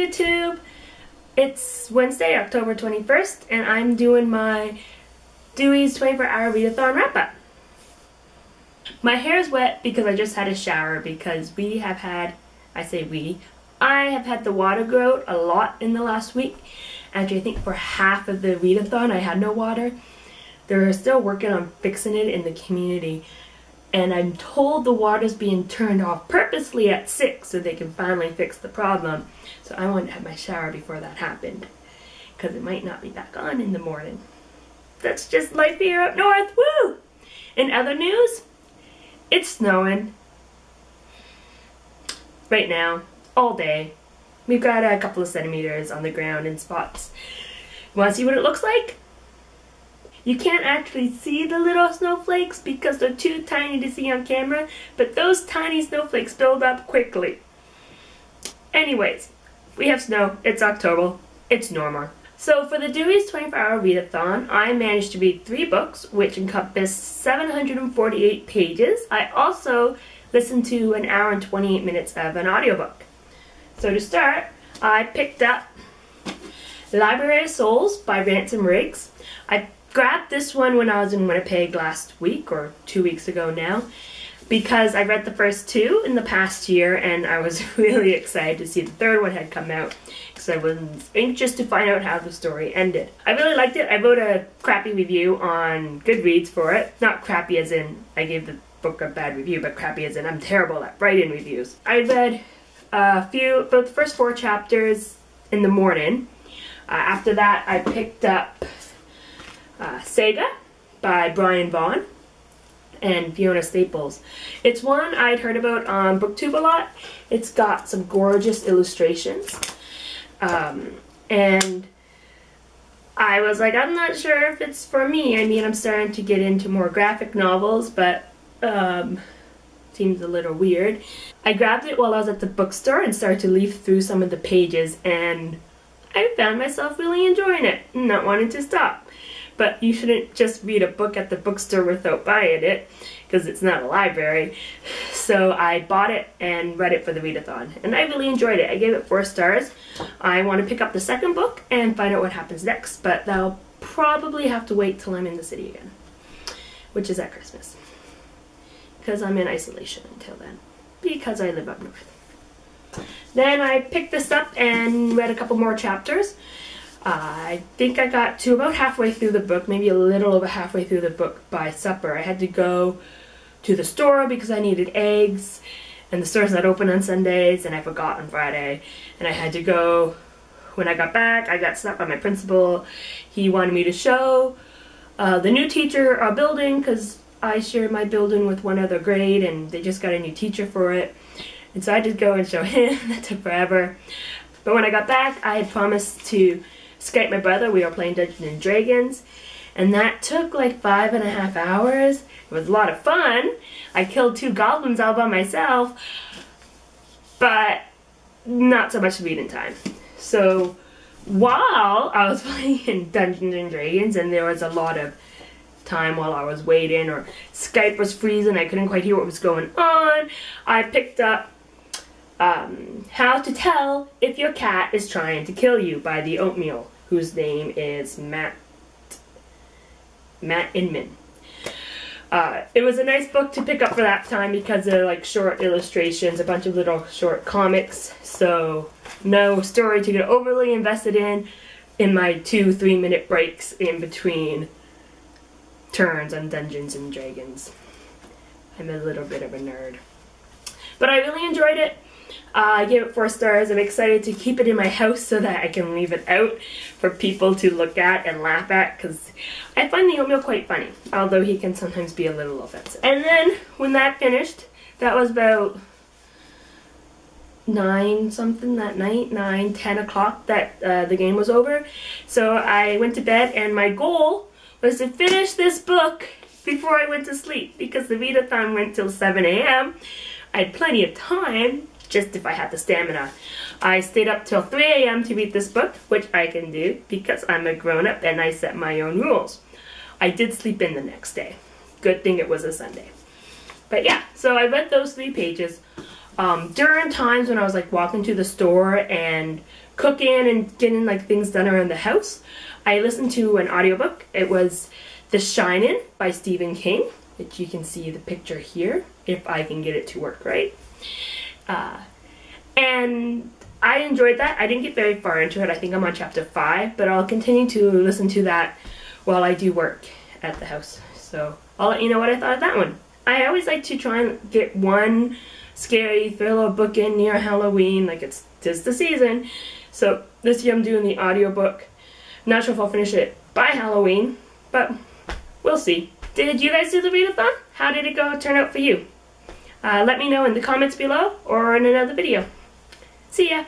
YouTube. It's Wednesday, October 21st, and I'm doing my Dewey's 24-hour read-a-thon wrap-up. My hair is wet because I just had a shower because we have had, I have had the water go out a lot in the last week. Actually, I think for half of the read-a-thon I had no water. They're still working on fixing it in the community. And I'm told the water's being turned off purposely at 6 so they can finally fix the problem. So I wanted to have my shower before that happened, because it might not be back on in the morning. That's just life here up north, woo! In other news, it's snowing. Right now, all day. We've got a couple of centimeters on the ground in spots. You want to see what it looks like? You can't actually see the little snowflakes because they're too tiny to see on camera, but those tiny snowflakes build up quickly. Anyways, we have snow, it's October, it's normal. So for the Dewey's 24-hour read-a-thon, I managed to read 3 books, which encompass 748 pages. I also listened to an hour and 28 minutes of an audiobook. So to start, I picked up Library of Souls by Ransom Riggs. I grabbed this one when I was in Winnipeg last week, or 2 weeks ago now, because I read the first 2 in the past year and I was really excited to see the third one had come out because I was anxious to find out how the story ended. I really liked it. I wrote a crappy review on Goodreads for it. Not crappy as in I gave the book a bad review, but crappy as in I'm terrible at writing reviews. I read about the first 4 chapters in the morning. After that I picked up Saga by Brian Vaughan and Fiona Staples. It's one I'd heard about on BookTube a lot. It's got some gorgeous illustrations. And I was like, I'm not sure if it's for me. I mean, I'm starting to get into more graphic novels, but seems a little weird. I grabbed it while I was at the bookstore and started to leaf through some of the pages, and I found myself really enjoying it, not wanting to stop. But you shouldn't just read a book at the bookstore without buying it, because it's not a library. So I bought it and read it for the read-a-thon, and I really enjoyed it. I gave it 4 stars. I want to pick up the second book and find out what happens next, but that'll probably have to wait till I'm in the city again, which is at Christmas, because I'm in isolation until then, because I live up north. Then I picked this up and read a couple more chapters. I think I got to about halfway through the book, maybe a little over halfway through the book by supper. I had to go to the store because I needed eggs, and the store's not open on Sundays, and I forgot on Friday. And I had to go, when I got back, I got stopped by my principal. He wanted me to show the new teacher our building, because I share my building with one other grade, and they just got a new teacher for it. And so I had to go and show him. That took forever. But when I got back, I had promised to Skype my brother. We were playing Dungeons and Dragons, and that took like 5.5 hours. It was a lot of fun. I killed 2 goblins all by myself, but not so much reading time. So while I was playing Dungeons and Dragons, and there was a lot of time while I was waiting, or Skype was freezing, I couldn't quite hear what was going on, I picked up How to Tell If Your Cat Is Trying to Kill You by the Oatmeal, whose name is Matt Inman. It was a nice book to pick up for that time because they're like short illustrations, a bunch of little short comics, so no story to get overly invested in my 2-3 minute breaks in between turns on Dungeons and Dragons. I'm a little bit of a nerd. But I really enjoyed it. I gave it 4 stars. I'm excited to keep it in my house so that I can leave it out for people to look at and laugh at, because I find the Oatmeal quite funny, although he can sometimes be a little offensive. And then when that finished, that was about 9 something that night, 10 o'clock that the game was over. So I went to bed, and my goal was to finish this book before I went to sleep, because the read-a-thon went till 7 a.m. I had plenty of time, just if I had the stamina. I stayed up till 3 a.m. to read this book, which I can do because I'm a grown-up and I set my own rules. I did sleep in the next day. Good thing it was a Sunday. But yeah, so I read those 3 pages. During times when I was like walking to the store and cooking and getting like things done around the house, I listened to an audiobook. It was The Shining by Stephen King, which you can see the picture here, if I can get it to work right. And I enjoyed that. I didn't get very far into it. I think I'm on chapter 5, but I'll continue to listen to that while I do work at the house. So I'll let you know what I thought of that one. I always like to try and get one scary thriller book in near Halloween, like it's 'tis the season. So this year I'm doing the audiobook. Not sure if I'll finish it by Halloween, but we'll see. Did you guys do the read-a-thon? How did it go turn out for you? Let me know in the comments below or in another video. See ya!